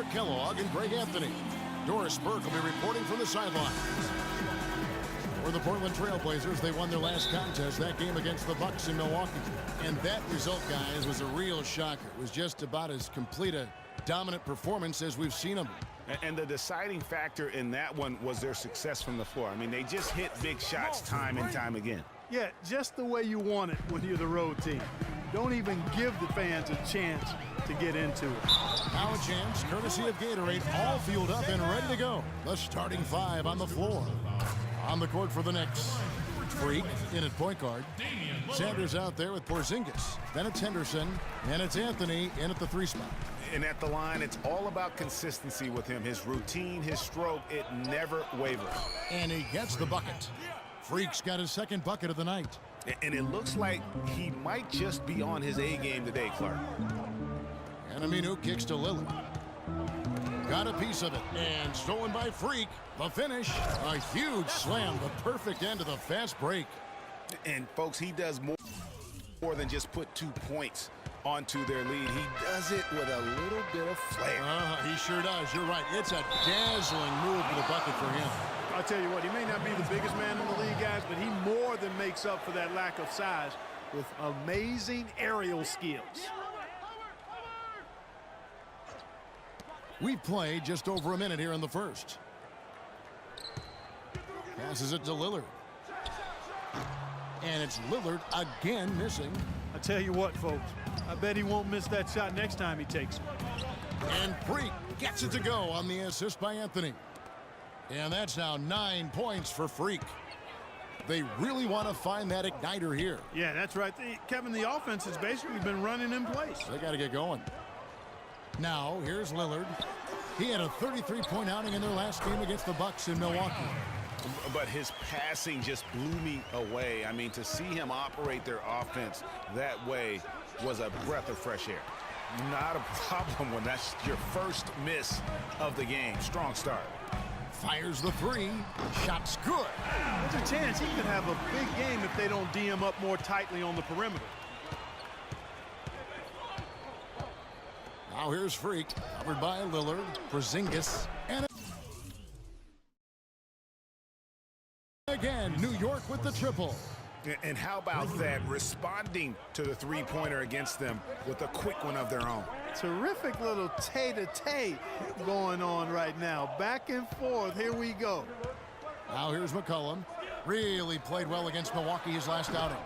Mark Kellogg and Greg Anthony. Doris Burke will be reporting from the sidelines. For the Portland Trail Blazers, they won their last contest, that game against the Bucks in Milwaukee. And that result, guys, was a real shocker. It was just about as complete a dominant performance as we've seen them. And the deciding factor in that one was their success from the floor. I mean, they just hit big shots time and time again. Yeah, just the way you want it when you're the road team. Don't even give the fans a chance to get into it. Now a chance, courtesy of Gatorade, all fueled up and ready to go. The starting five on the floor. On the court for the Knicks, Freak in at point guard. Sanders out there with Porzingis. Then it's Henderson, and it's Anthony in at the 3 spot. And at the line, it's all about consistency with him. His routine, his stroke, it never wavers. And he gets the bucket. Freak's got his second bucket of the night. And it looks like he might just be on his A game today, Clark. And Aminu kicks to Lillard. Got a piece of it, and stolen by Freak. The finish, a huge slam, the perfect end of the fast break. And, folks, he does more than just put 2 points onto their lead. He does it with a little bit of flair. He sure does. You're right. It's a dazzling move to the bucket for him. I'll tell you what, he may not be the biggest man in the league, guys, but he more than makes up for that lack of size with amazing aerial skills. We've played just over a minute here in the first. Passes it to Lillard. And it's Lillard again missing. I tell you what, folks, I bet he won't miss that shot next time he takes it. And Freak gets it to go on the assist by Anthony. And that's now 9 points for Freak. They really want to find that igniter here. Yeah, that's right. Kevin, the offense has basically been running in place. They got to get going. Now, here's Lillard. He had a 33-point outing in their last game against the Bucks in Milwaukee. But his passing just blew me away. I mean, to see him operate their offense that way was a breath of fresh air. Not a problem when that's your first miss of the game. Strong start. Fires the 3. Shot's good. There's a chance he could have a big game if they don't D him up more tightly on the perimeter. Now here's Freak, covered by Lillard, Porzingis, and again, New York with the triple. And how about that, responding to the three-pointer against them with a quick one of their own. Terrific little tay-to-tay going on right now. Back and forth, here we go. Now here's McCollum. Really played well against Milwaukee his last outing.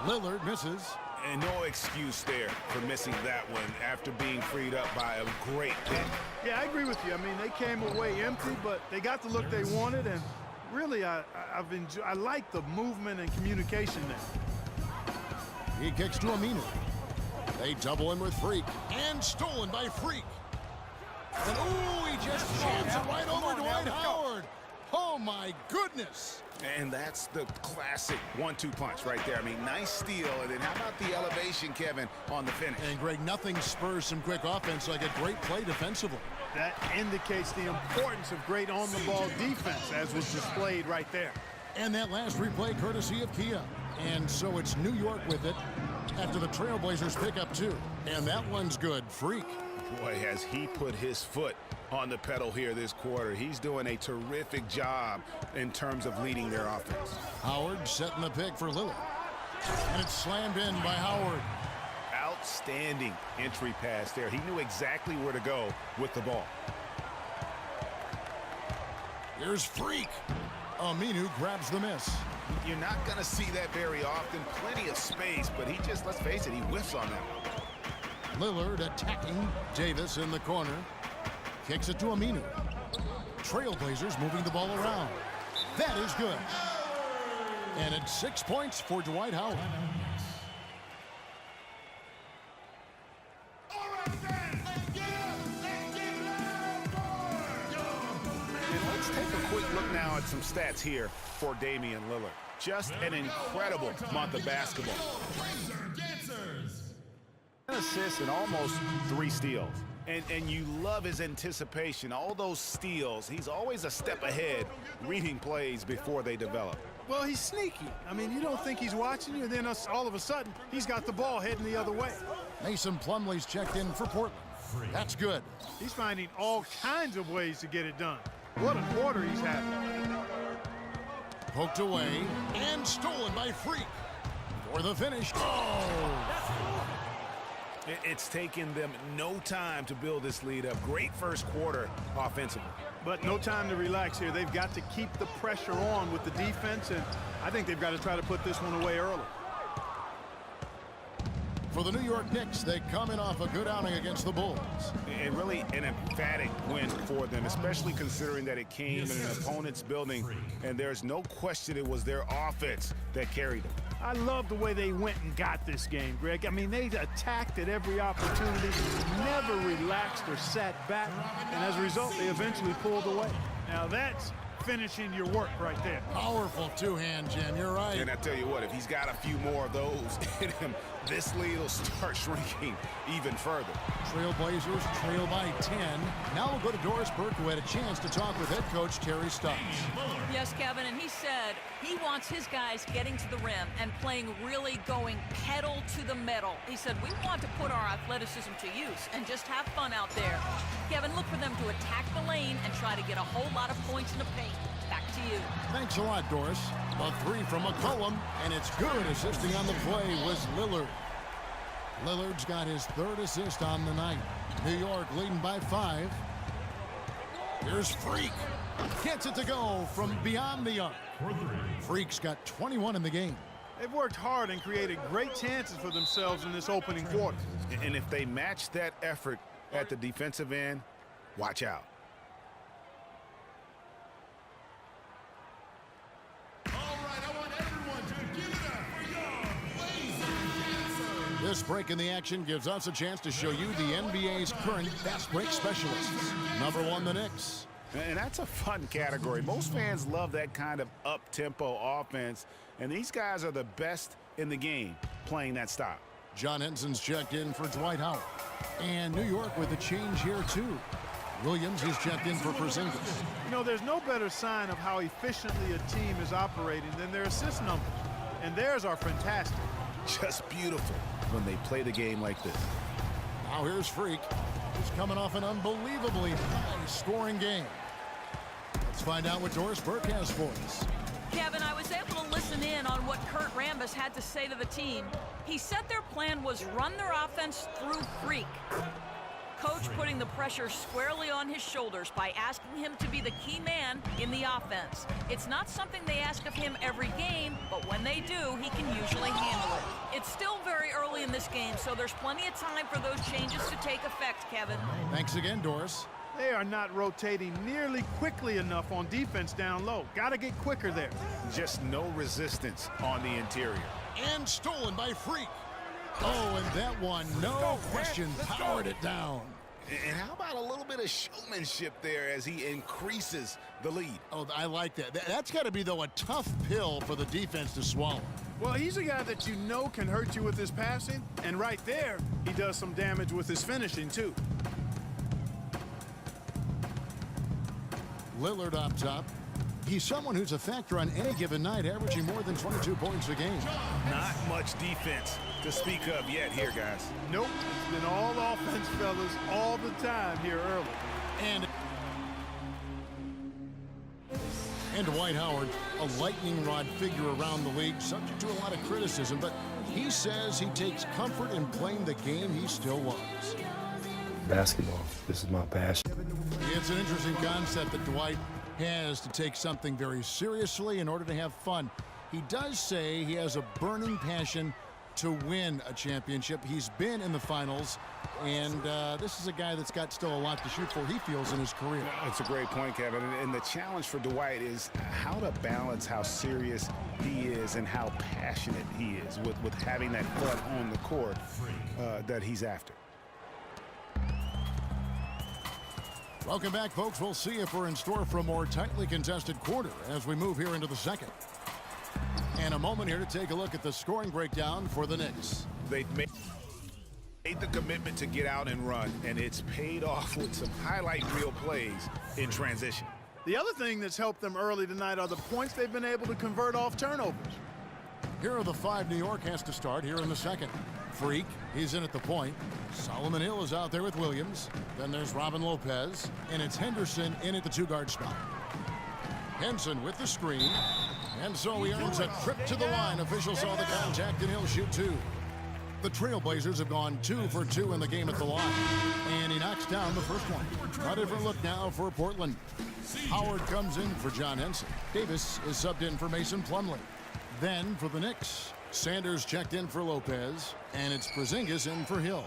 Lillard misses. And no excuse there for missing that one after being freed up by a great pick. Yeah, I agree with you. I mean, they came away empty, but they got the look they wanted, and really, I like the movement and communication there. He kicks to Aminu. They double him with Freak, and stolen by Freak. And ooh, he just jams it right over Dwight Howard. Oh my goodness. And that's the classic 1-2 punch right there. I mean, nice steal, and then how about the elevation, Kevin, on the finish? And Greg, nothing spurs some quick offense like a great play defensively. That indicates the importance of great on-the-ball defense, as was displayed right there. And that last replay courtesy of Kia. And so it's New York with it after the Trailblazers pick up 2. And that one's good. Freak. Boy, has he put his foot on the pedal here this quarter. He's doing a terrific job in terms of leading their offense. Howard setting the pick for Lillard. And it's slammed in by Howard. Outstanding entry pass there. He knew exactly where to go with the ball. Here's Freak. Aminu grabs the miss. You're not going to see that very often. Plenty of space, but he just, let's face it, he whiffs on that one. Lillard attacking Davis in the corner. Kicks it to Aminu. Trailblazers moving the ball around. That is good. And it's 6 points for Dwight Howard. And let's take a quick look now at some stats here for Damian Lillard. Just an incredible month of basketball. 10 assists and almost 3 steals. And you love his anticipation. All those steals, he's always a step ahead, reading plays before they develop. Well, he's sneaky. I mean, you don't think he's watching you, and then all of a sudden, he's got the ball heading the other way. Mason Plumlee's checked in for Portland. That's good. He's finding all kinds of ways to get it done. What a quarter he's having. Poked away and stolen by Freak for the finish. Oh! It's taken them no time to build this lead up. Great first quarter offensively. But no time to relax here. They've got to keep the pressure on with the defense, and I think they've got to try to put this one away early. For the New York Knicks, they come in off a good outing against the Bulls. And really an emphatic win for them, especially considering that it came in an opponent's building, and there's no question it was their offense that carried them. I love the way they went and got this game, Greg. I mean, they attacked at every opportunity, never relaxed or sat back, and as a result, they eventually pulled away. Now that's finishing your work right there. Powerful two-hand jam, you're right. And I tell you what, if he's got a few more of those in him, this lead will start shrinking even further. Trailblazers trail by 10. Now we'll go to Doris Burke, who had a chance to talk with head coach Terry Stotts. Yes, Kevin, and he said he wants his guys getting to the rim and playing really going pedal to the metal. He said, we want to put our athleticism to use and just have fun out there. Kevin, look for them to attack the lane and try to get a whole lot of points in the paint. Back to you. Thanks a lot, Doris. A three from McCollum, and it's good. Assisting on the play was Lillard. Lillard's got his third assist on the night. New York leading by 5. Here's Freak. Gets it to go from beyond the arc. Freak's got 21 in the game. They've worked hard and created great chances for themselves in this opening quarter. And if they match that effort at the defensive end, watch out. This break in the action gives us a chance to show you the NBA's current fast break specialists. Number 1, the Knicks. And that's a fun category. Most fans love that kind of up-tempo offense, and these guys are the best in the game playing that style. John Henson's checked in for Dwight Howard. And New York with a change here, too. Williams is checked in for Porzingis. You know, there's no better sign of how efficiently a team is operating than their assist numbers. And theirs are fantastic. Just beautiful when they play the game like this. Now here's Freak, who's coming off an unbelievably high-scoring game. Let's find out what Doris Burke has for us. Kevin, I was able to listen in on what Kurt Rambis had to say to the team. He said their plan was run their offense through Freak. Coach putting the pressure squarely on his shoulders by asking him to be the key man in the offense. It's not something they ask of him every game, but when they do, he can usually handle it. It's still very early in this game, so there's plenty of time for those changes to take effect, Kevin. Thanks again, Doris. They are not rotating nearly quickly enough on defense down low. Got to get quicker there. Just no resistance on the interior. And stolen by Freak. Oh, and that one, no question, powered it down. And how about a little bit of showmanship there as he increases the lead? Oh, I like that. That's got to be, though, a tough pill for the defense to swallow. Well, he's a guy that you know can hurt you with his passing, and right there, he does some damage with his finishing, too. Lillard up top. He's someone who's a factor on any given night, averaging more than 22 points a game. Not much defense to speak of yet here, guys. Nope. It's been all offense, fellas, all the time here early. And Dwight Howard, a lightning rod figure around the league, subject to a lot of criticism, but he says he takes comfort in playing the game he still loves. Basketball, this is my passion. It's an interesting concept that Dwight has to take something very seriously in order to have fun. He does say he has a burning passion to win a championship. He's been in the finals, and this is a guy that's got still a lot to shoot for, he feels, in his career. It's a great point, Kevin. And the challenge for Dwight is how to balance how serious he is and how passionate he is with having that fun on the court that he's after. Welcome back, folks. We'll see if we're in store for a more tightly contested quarter as we move here into the second. And a moment here to take a look at the scoring breakdown for the Knicks. They've made the commitment to get out and run, and it's paid off with some highlight reel plays in transition. The other thing that's helped them early tonight are the points they've been able to convert off turnovers. Here are the 5 New York has to start here in the second. Freak, he's in at the point. Solomon Hill is out there with Williams. Then there's Robin Lopez. And it's Henderson in at the 2-guard spot. Henson with the screen. And so he earns a trip to the line. Officials saw the contact and he'll shoot 2. The Trailblazers have gone 2 for 2 in the game at the line. And he knocks down the first one. A different look now for Portland. Howard comes in for John Henson. Davis is subbed in for Mason Plumlee. Then for the Knicks, Sanders checked in for Lopez. And it's Porzingis in for Hill.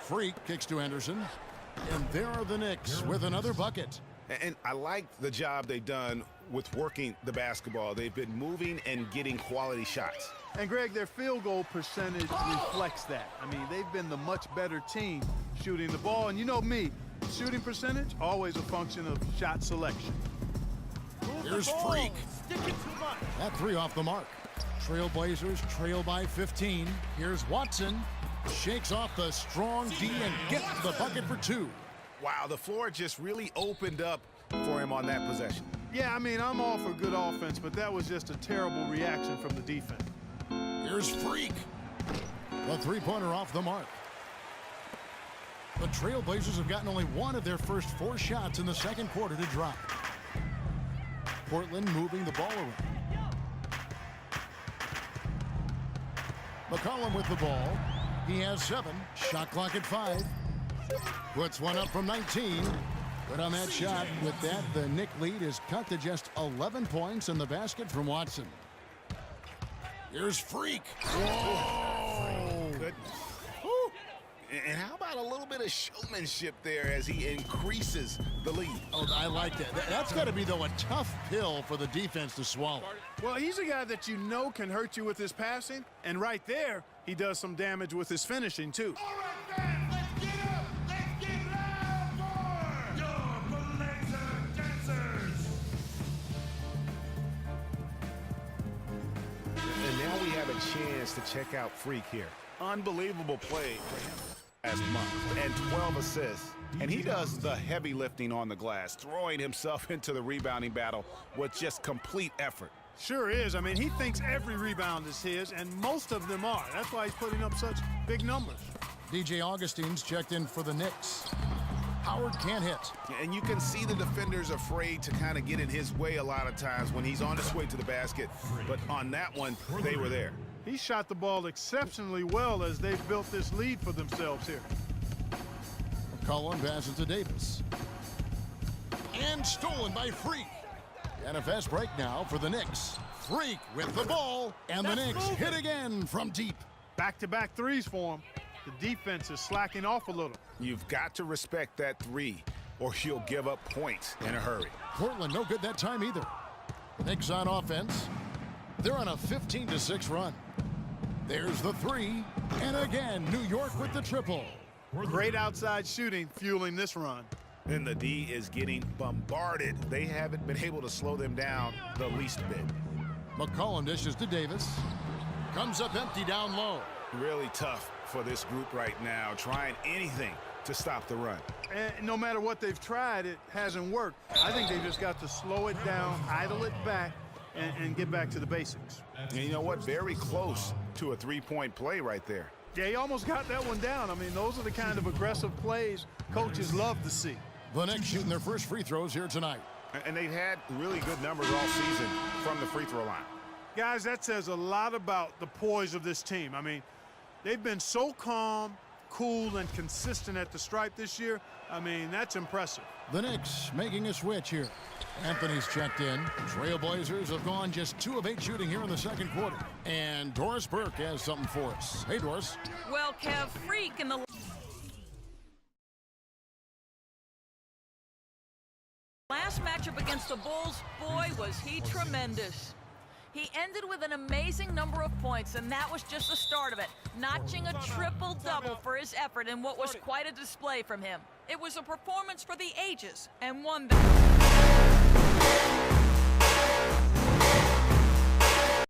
Freak kicks to Henderson. And there are the Knicks with another bucket. And I like the job they've done with working the basketball. They've been moving and getting quality shots. And, Greg, their field goal percentage reflects that. I mean, they've been the much better team shooting the ball. And you know me, shooting percentage, always a function of shot selection. Here's Freak. That 3 off the mark. Trailblazers trail by 15. Here's Watson. Shakes off the strong D and gets the bucket for 2. Wow, the floor just really opened up for him on that possession. Yeah, I mean, I'm all for good offense, but that was just a terrible reaction from the defense. Here's Freak. The 3-pointer off the mark. The Trailblazers have gotten only 1 of their first 4 shots in the second quarter to drop. Portland moving the ball around. McCollum with the ball. He has 7. Shot clock at 5. Puts one up from 19. But on that shot, with that, the Knick lead is cut to just 11 points in the basket from Watson. Here's Freak. Whoa! Good. And how about a little bit of showmanship there as he increases the lead? Oh, I like that. That's got to be, though, a tough pill for the defense to swallow. Well, he's a guy that you know can hurt you with his passing. And right there, he does some damage with his finishing, too. All right, fans, let's get up. Let's get loud for your Blazer dancers. And now we have a chance to check out Freak here. Unbelievable play for him last month, and 12 assists. And he does the heavy lifting on the glass, throwing himself into the rebounding battle with just complete effort. Sure is. I mean, he thinks every rebound is his, and most of them are. That's why he's putting up such big numbers. DJ Augustine's checked in for the Knicks. Howard can't hit. And you can see the defenders afraid to kind of get in his way a lot of times when he's on his way to the basket. But on that one, they were there. He shot the ball exceptionally well as they've built this lead for themselves here. McCollum passes to Davis. And stolen by Freak. And a fast break now for the Knicks. Freak with the ball, and the Knicks hit again from deep. Back-to-back threes for him. The defense is slacking off a little. You've got to respect that 3, or you'll give up points in a hurry. Portland no good that time either. Knicks on offense. They're on a 15-6 run. There's the 3, and again, New York with the triple. Great outside shooting fueling this run. And the D is getting bombarded. They haven't been able to slow them down the least bit. McCollum dishes to Davis. Comes up empty down low. Really tough for this group right now, trying anything to stop the run. And no matter what they've tried, it hasn't worked. I think they've just got to slow it down, idle it back, and get back to the basics. And you know what? Very close to a 3-point play right there. Yeah, he almost got that one down. I mean, those are the kind of aggressive plays coaches love to see. The Knicks shooting their first free throws here tonight. And they've had really good numbers all season from the free throw line. Guys, that says a lot about the poise of this team. I mean, they've been so calm, cool, and consistent at the stripe this year. I mean, that's impressive. The Knicks making a switch here. Anthony's checked in. Trailblazers have gone just 2 of 8 shooting here in the second quarter. And Doris Burke has something for us. Hey, Doris. Well, Kev, Freak in the last matchup against the Bulls, boy, was he tremendous. He ended with an amazing number of points, and that was just the start of it, notching a triple-double for his effort in what was quite a display from him. It was a performance for the ages, and one that